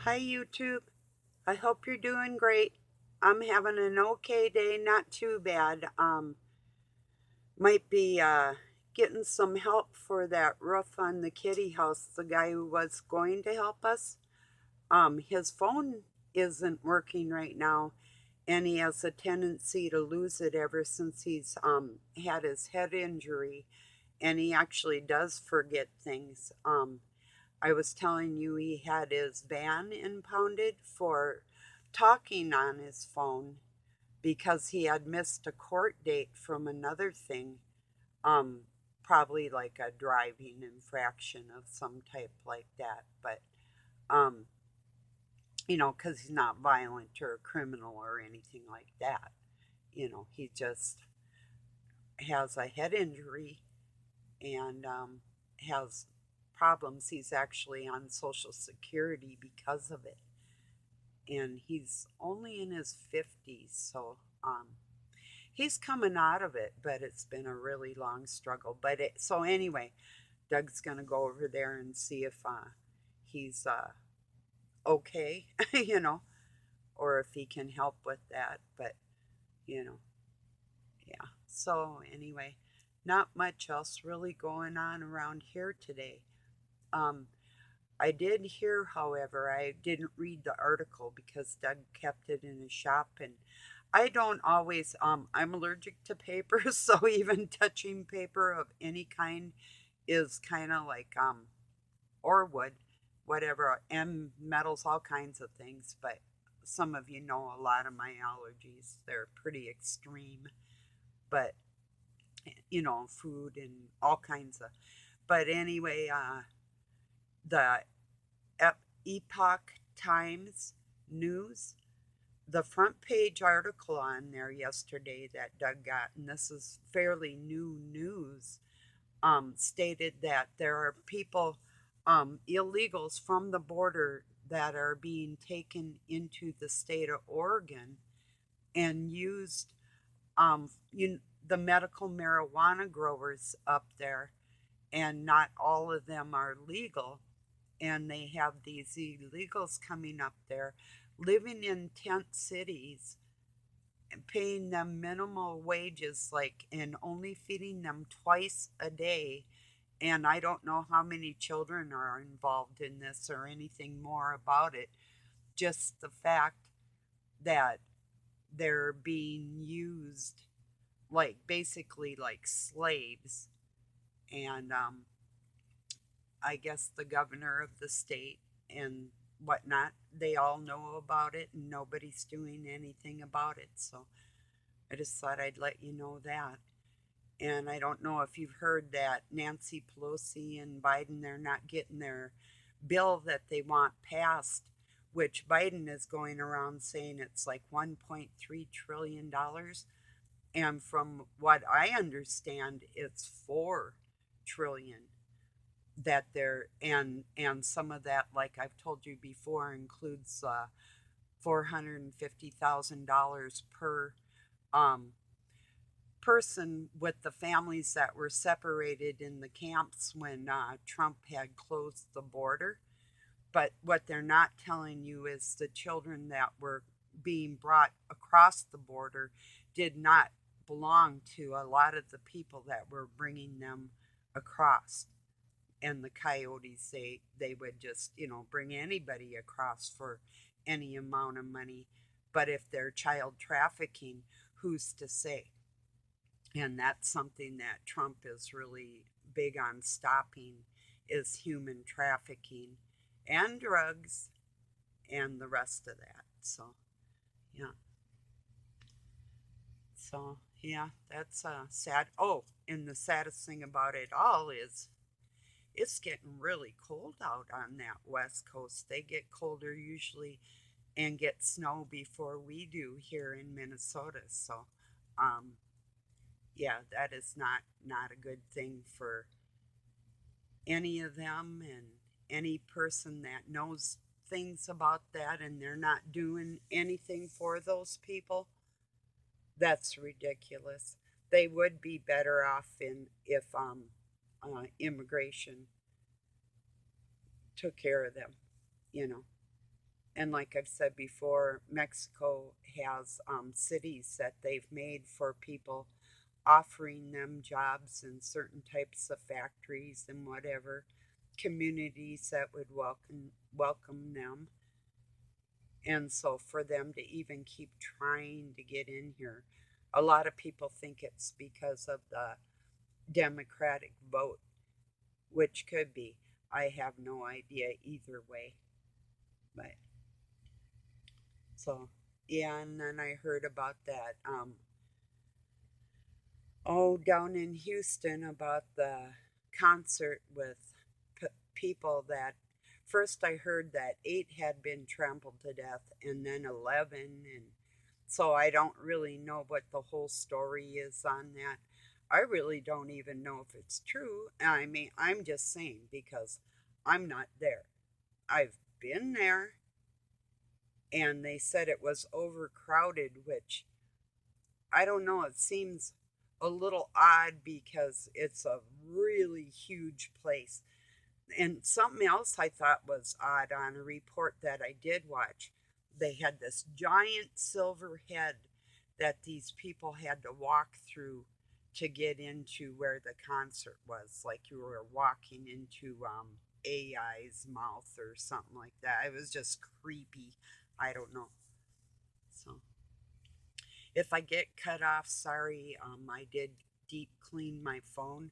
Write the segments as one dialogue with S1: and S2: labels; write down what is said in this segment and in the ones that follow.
S1: Hi, YouTube. I hope you're doing great. I'm having an okay day, not too bad. Might be getting some help for that roof on the kitty house. The guy who was going to help us, his phone isn't working right now, and he has a tendency to lose it ever since he's had his head injury, and he actually does forget things. I was telling you he had his van impounded for talking on his phone because he had missed a court date from another thing, um, probably like a driving infraction of some type like that. But, um, because he's not violent or a criminal or anything like that. He just has a head injury and has problems. He's actually on Social Security because of it. And he's only in his 50s, so he's coming out of it, but it's been a really long struggle. So anyway, Doug's going to go over there and see if he's okay, you know, or if he can help with that. But, you know, yeah. So anyway, not much else really going on around here today. Um, I did hear, however, I didn't read the article because Doug kept it in his shop, and I don't always, I'm allergic to paper, so even touching paper of any kind is kind of like, or wood, whatever, and metals, all kinds of things. But some of you know a lot of my allergies, they're pretty extreme, but food and all kinds of. But anyway, the Epoch Times News, the front page article on there yesterday that Doug got, and this is fairly new news, stated that there are people, illegals from the border that are being taken into the state of Oregon and used, the medical marijuana growers up there, and not all of them are legal, and they have these illegals coming up there, living in tent cities, and paying them minimal wages, like, and only feeding them twice a day. And I don't know how many children are involved in this or anything more about it. Just the fact that they're being used like basically like slaves. And I guess the governor of the state and whatnot, they all know about it and nobody's doing anything about it. So I just thought I'd let you know that. And I don't know if you've heard that Nancy Pelosi and Biden, they're not getting their bill that they want passed, which Biden is going around saying it's like $1.3 trillion. And from what I understand, it's 4 trillion that they're, and some of that, like I've told you before, includes $450,000 per um, person, with the families that were separated in the camps when Trump had closed the border. But what they're not telling you is the children that were being brought across the border did not belong to a lot of the people that were bringing them across. And the coyotes, they would just bring anybody across for any amount of money. But if they're child trafficking, who's to say? And that's something that Trump is really big on stopping, is human trafficking and drugs and the rest of that. So yeah. So yeah, that's sad. Oh, and the saddest thing about it all is it's getting really cold out on that west coast. They get colder usually and get snow before we do here in Minnesota. So um yeah, that is not a good thing for any of them, and any person that knows things about that and they're not doing anything for those people. That's ridiculous. They would be better off in if immigration took care of them, you know. And like I've said before, Mexico has cities that they've made for people, offering them jobs in certain types of factories and whatever, communities that would welcome them. And so for them to even keep trying to get in here, a lot of people think it's because of the Democratic vote, which could be. I have no idea either way. But so yeah, and then I heard about that down in Houston about the concert with people that first I heard that 8 had been trampled to death and then 11, and so I don't really know what the whole story is on that. I really don't even know if it's true. I mean, I'm just saying because I'm not there. I've been there, and they said it was overcrowded, which I don't know, it seems a little odd because it's a really huge place. And something else I thought was odd on a report that I did watch, they had this giant silver head that these people had to walk through to get into where the concert was. Like you were walking into AI's mouth or something like that. It was just creepy. I don't know. So if I get cut off, sorry. I did deep clean my phone.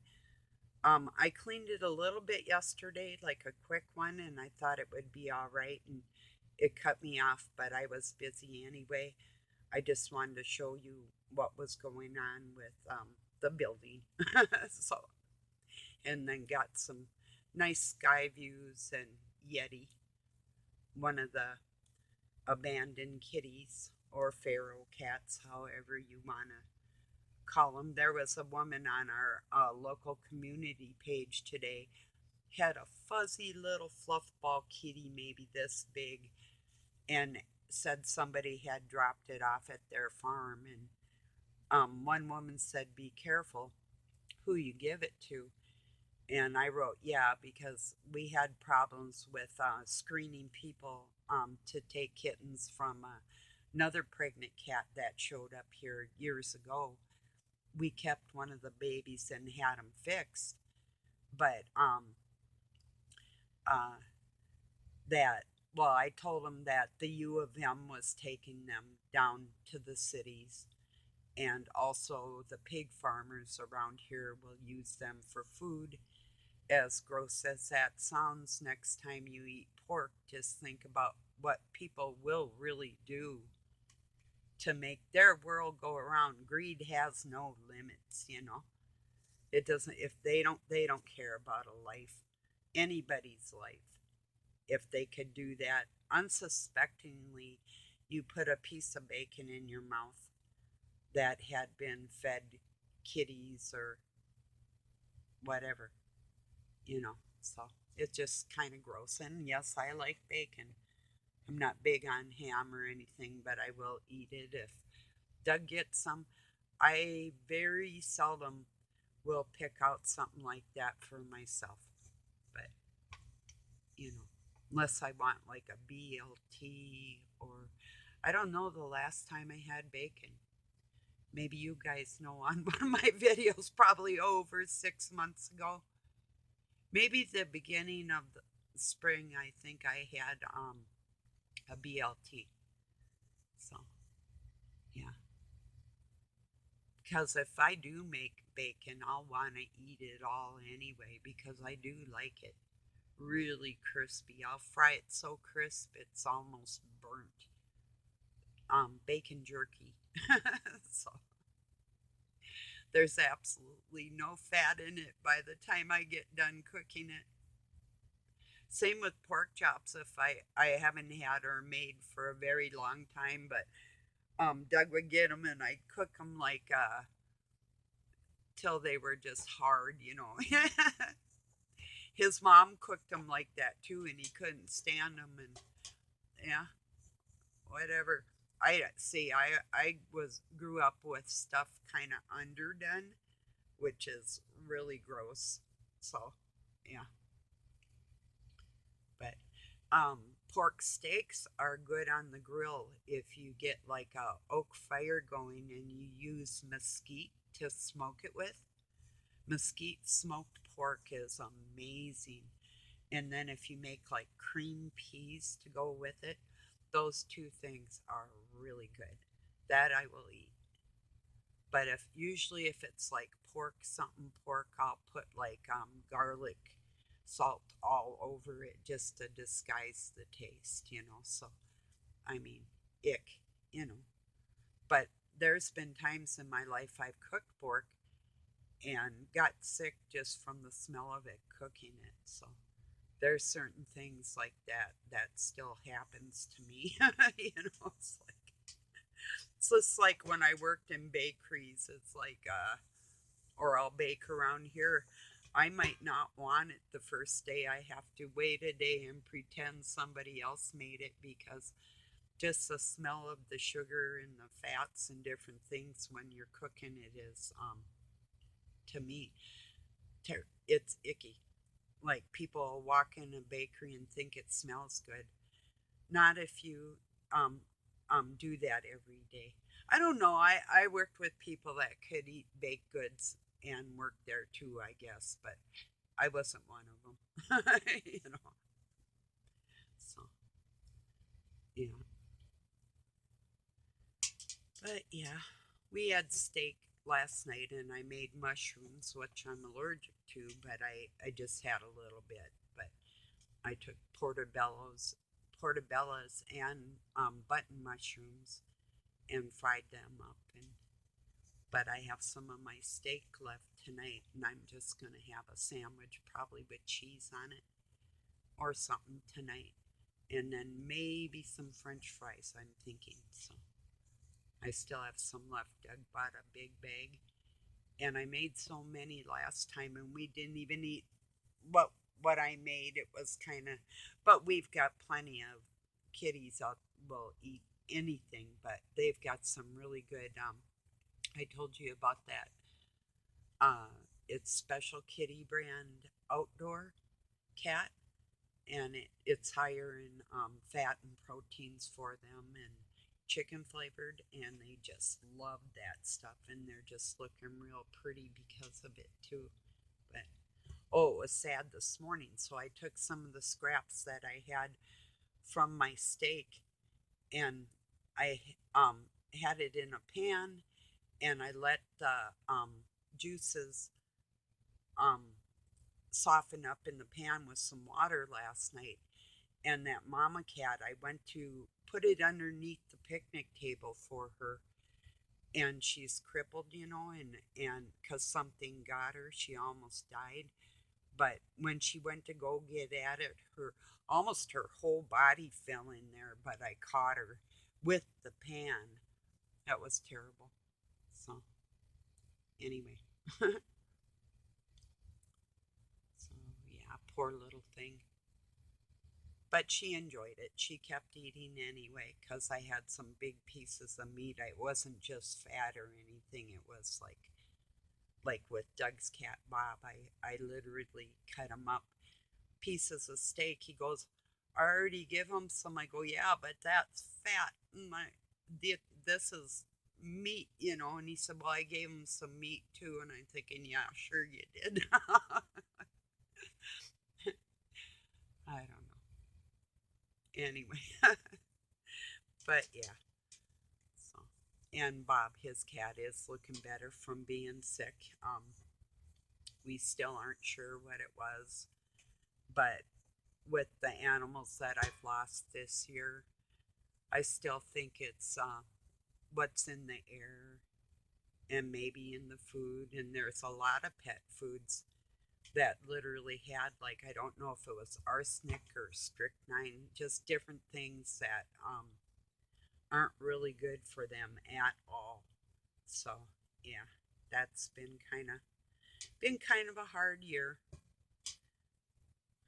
S1: I cleaned it a little bit yesterday, like a quick one, and I thought it would be all right. And it cut me off, but I was busy anyway. I just wanted to show you what was going on with the building. So, and then got some nice sky views and Yeti, one of the abandoned kitties or feral cats, however you want to call them. There was a woman on our local community page today, had a fuzzy little fluff ball kitty, maybe this big, and said somebody had dropped it off at their farm. And one woman said, "Be careful who you give it to." And I wrote, yeah, because we had problems with screening people to take kittens from another pregnant cat that showed up here years ago. We kept one of the babies and had him fixed, but uh, that, well, I told him that the U of M was taking them down to the cities, and also the pig farmers around here will use them for food. As gross as that sounds, next time you eat pork, just think about what people will really do to make their world go around. Greed has no limits, you know. It doesn't, if they don't care about a life, anybody's life. If they could do that unsuspectingly, you put a piece of bacon in your mouth that had been fed kitties or whatever, you know. So it's just kind of gross. And yes, I like bacon. I'm not big on ham or anything, but I will eat it if Doug gets some. I very seldom will pick out something like that for myself, but you know, unless I want like a BLT or I don't know the last time I had bacon. Maybe you guys know on one of my videos, probably over 6 months ago. Maybe the beginning of the spring, I think I had a BLT. So, yeah. Because if I do make bacon, I'll want to eat it all anyway because I do like it really crispy. I'll fry it so crisp it's almost burnt. Bacon jerky. So there's absolutely no fat in it by the time I get done cooking it. Same with pork chops. If I haven't had or made for a very long time, but Doug would get them and I'd cook them like till they were just hard, you know. His mom cooked them like that too, and he couldn't stand them. And yeah, whatever. I see. I was grew up with stuff kind of underdone, which is really gross. So yeah, but pork steaks are good on the grill if you get like a oak fire going and you use mesquite to smoke it with. Mesquite smoked pork is amazing. And then if you make like cream peas to go with it, those two things are really good. That I will eat. But if it's like pork, something pork, I'll put like garlic salt all over it just to disguise the taste, So I mean, ick, you know. But there's been times in my life I've cooked pork and got sick just from the smell of it cooking it. So there's certain things like that that still happens to me. It's just like when I worked in bakeries. It's like or I'll bake around here. I might not want it the first day. I have to wait a day and pretend somebody else made it because just the smell of the sugar and the fats and different things when you're cooking it is to me it's icky. Like people walk in a bakery and think it smells good. Not if you do that every day. I don't know. I worked with people that could eat baked goods and work there too, I guess, but I wasn't one of them. So yeah. But yeah, we had steak last night and I made mushrooms, which I'm allergic to, but I just had a little bit. But I took portobellos and button mushrooms and fried them up. But I have some of my steak left tonight, and I'm just gonna have a sandwich, probably with cheese on it or something tonight, and then maybe some French fries. I'm thinking. So I still have some left. Doug bought a big bag, and I made so many last time, and we didn't even eat what I made. It was kind of, but we've got plenty of kitties out will eat anything, but they've got some really good. I told you about that. Uh, it's Special Kitty brand outdoor cat, and it's higher in fat and proteins for them and chicken flavored, and they just love that stuff, and they're just looking real pretty because of it too. But oh, it was sad this morning, so I took some of the scraps that I had from my steak and I had it in a pan and I let the juices um, soften up in the pan with some water last night. And that mama cat, I went to put it underneath the picnic table for her. And she's crippled, and because something got her, she almost died. But when she went to go get at it, her whole body fell in there. But I caught her with the pan. That was terrible. So anyway, so yeah, poor little thing. But she enjoyed it. She kept eating anyway because I had some big pieces of meat. It wasn't just fat or anything. It was like with Doug's cat Bob. I literally cut him up pieces of steak. He goes, I already give him some. I go, yeah, but that's fat. And this is meat, And he said, well, I gave him some meat too. And I'm thinking, yeah, sure you did. I don't know. Anyway, but yeah. So, and Bob, his cat, is looking better from being sick. We still aren't sure what it was, but with the animals that I've lost this year, I still think it's what's in the air and maybe in the food. And there's a lot of pet foods that literally had, like, I don't know if it was arsenic or strychnine, just different things that aren't really good for them at all. So yeah, that's been kind of a hard year.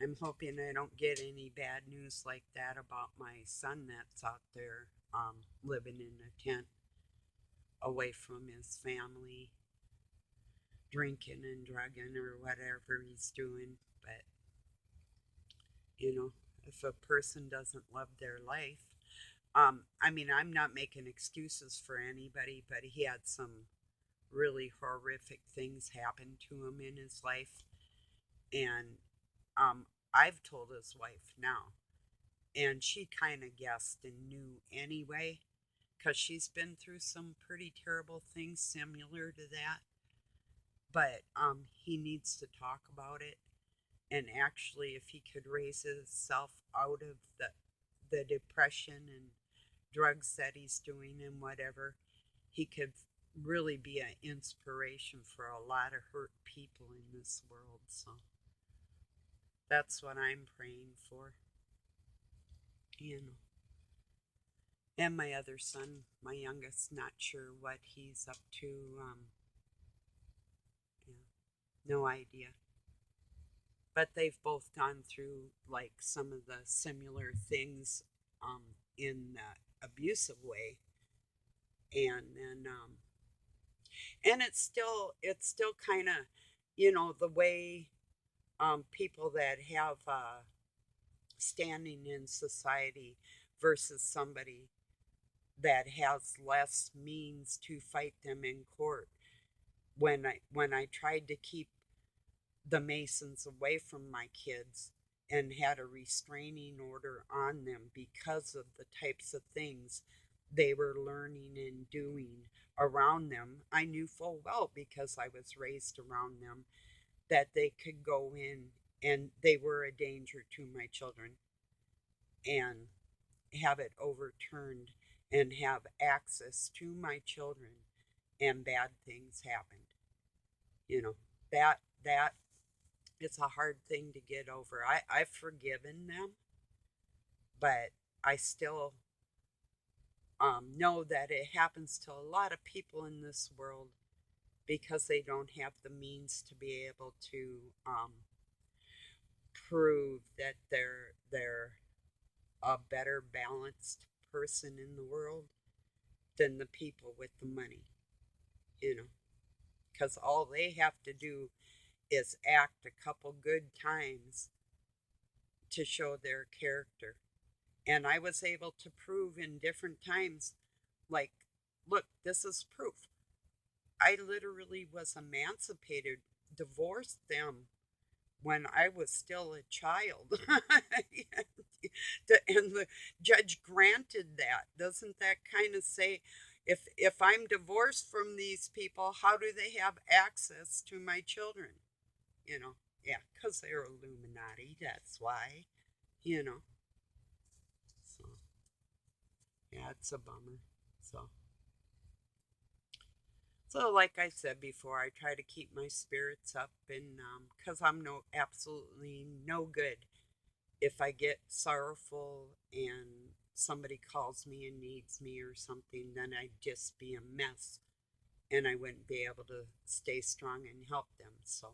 S1: I'm hoping I don't get any bad news like that about my son that's out there living in a tent away from his family, drinking and drugging or whatever he's doing. But, you know, if a person doesn't love their life. I mean, I'm not making excuses for anybody, but he had some really horrific things happen to him in his life. And I've told his wife now, and she kind of guessed and knew anyway, because she's been through some pretty terrible things similar to that. But he needs to talk about it. And actually, if he could raise himself out of the depression and drugs that he's doing and whatever, he could really be an inspiration for a lot of hurt people in this world. So that's what I'm praying for, you know. And my other son, my youngest, not sure what he's up to. Yeah, no idea. But they've both gone through like some of the similar things in the abusive way, and then and it's still kind of, the way people that have standing in society versus somebody that has less means to fight them in court. When I tried to keep the Masons away from my kids and had a restraining order on them because of the types of things they were learning and doing around them, I knew full well, because I was raised around them, that they could go in and they were a danger to my children, and have it overturned and have access to my children, and bad things happened. You know, that it's a hard thing to get over. I've forgiven them, but I still know that it happens to a lot of people in this world because they don't have the means to be able to prove that they're a better balanced person in the world than the people with the money, you know, because all they have to do is act a couple good times to show their character. And I was able to prove in different times, like, look, this is proof. I literally was emancipated, divorced them when I was still a child. And the judge granted that. Doesn't that kind of say, if I'm divorced from these people, how do they have access to my children? You know, yeah, because they're Illuminati, that's why, you know. So, yeah, it's a bummer. So, so like I said before, I try to keep my spirits up, and because I'm absolutely no good if I get sorrowful and somebody calls me and needs me or something, then I'd just be a mess and I wouldn't be able to stay strong and help them. So,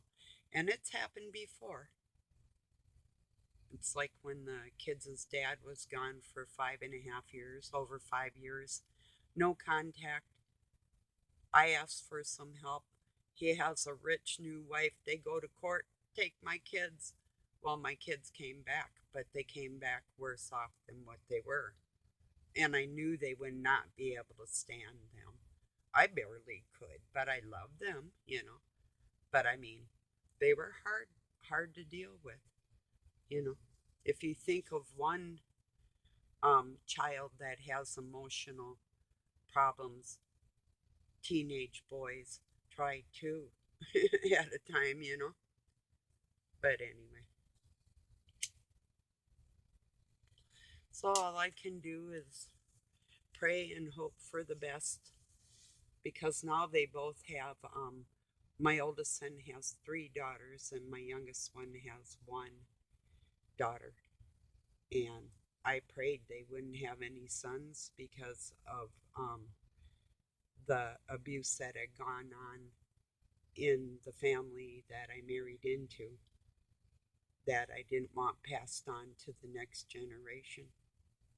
S1: and it's happened before. It's like when the kids' dad was gone for 5.5 years, over 5 years, no contact. I asked for some help. He has a rich new wife. They go to court, take my kids. Well, my kids came back, but they came back worse off than what they were. And I knew they would not be able to stand them. I barely could, but I loved them. But I mean, they were hard to deal with. If you think of one child that has emotional problems, teenage boys try two at a time. But anyway, so all I can do is pray and hope for the best, because now they both have, my oldest son has 3 daughters and my youngest one has 1 daughter. And I prayed they wouldn't have any sons because of the abuse that had gone on in the family that I married into, that I didn't want passed on to the next generation.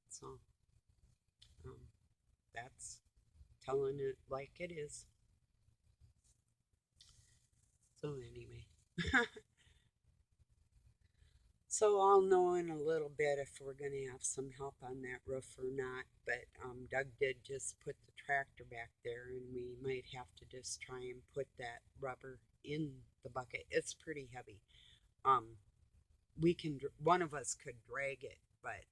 S1: So um, that's telling it like it is. So anyway, So I'll know in a little bit if we're going to have some help on that roof or not. But Doug did just put the tractor back there, and we might have to just try and put that rubber in the bucket. It's pretty heavy. Um, one of us could drag it, but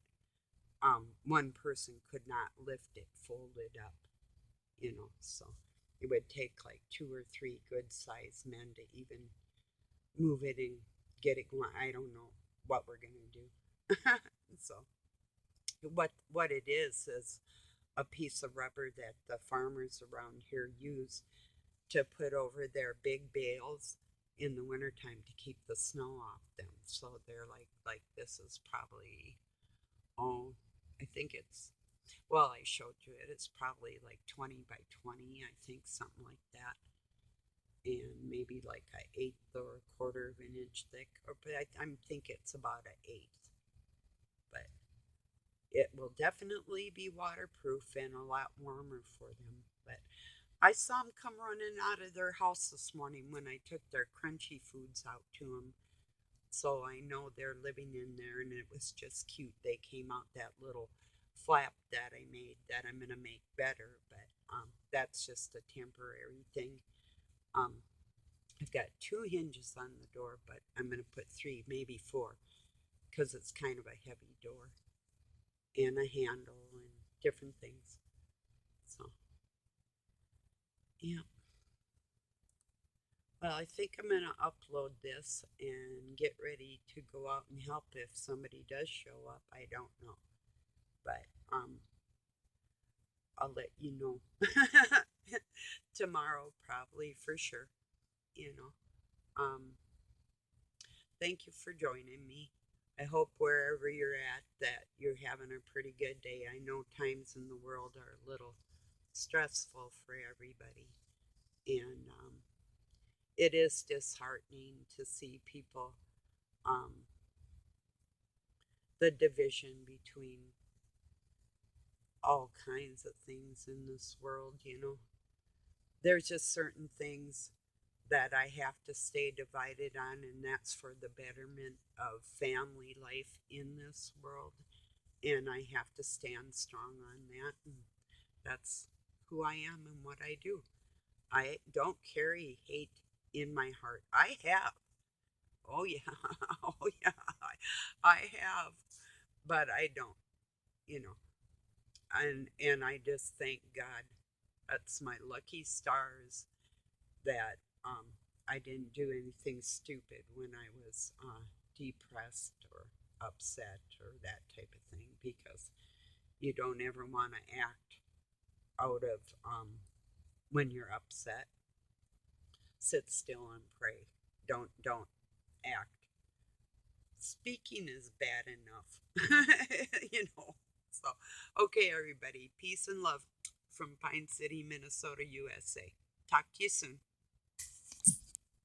S1: one person could not lift it folded up. So it would take like two or three good sized men to even move it and get it going. I don't know what we're gonna do. So what it is a piece of rubber that the farmers around here use to put over their big bales in the wintertime to keep the snow off them. So they're like this is probably, oh, I think it's, well, I showed you it. It's probably like 20 by 20, I think, something like that. And maybe like an eighth or a quarter of an inch thick. But I think it's about an eighth. But it will definitely be waterproof and a lot warmer for them. But I saw them come running out of their house this morning when I took their crunchy foods out to them. So I know they're living in there, and it was just cute. They came out that little flap that I made that I'm gonna make better, but that's just a temporary thing. Um, I've got two hinges on the door, but I'm gonna put three, maybe four, because it's kind of a heavy door, and a handle and different things. So yeah. Well, I think I'm gonna upload this and get ready to go out and help if somebody does show up. I don't know, but I'll let you know tomorrow, probably for sure. You know, thank you for joining me. I hope wherever you're at that you're having a pretty good day. I know times in the world are a little stressful for everybody, and it is disheartening to see people, um, the division between all kinds of things in this world. There's just certain things that I have to stay divided on, and that's for the betterment of family life in this world. And I have to stand strong on that. And that's who I am and what I do. I don't carry hate in my heart. I have. Oh, yeah. Oh, yeah. I have. But I don't, you know. And I just thank God. That's my lucky stars that I didn't do anything stupid when I was depressed or upset or that type of thing, because you don't ever want to act out of when you're upset. Sit still and pray. Don't act. Speaking is bad enough, you know. So, okay, everybody, peace and love from Pine City, Minnesota, USA. Talk to you soon.